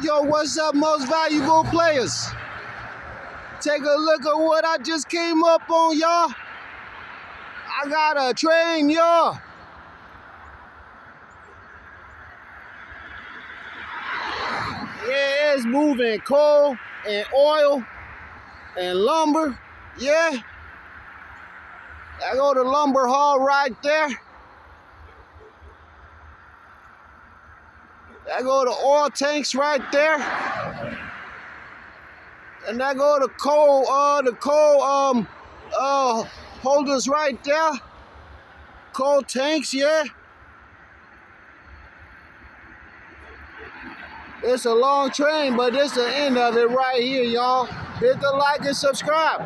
Yo, what's up, most valuable players? Take a look at what I just came up on, y'all. I got a train, y'all. Yeah, it's moving coal and oil and lumber. Yeah. I go to lumber hall right there. I go to oil tanks right there. And I go to coal holders right there. Coal tanks, yeah. It's a long train, but this is the end of it right here, y'all. Hit the like and subscribe.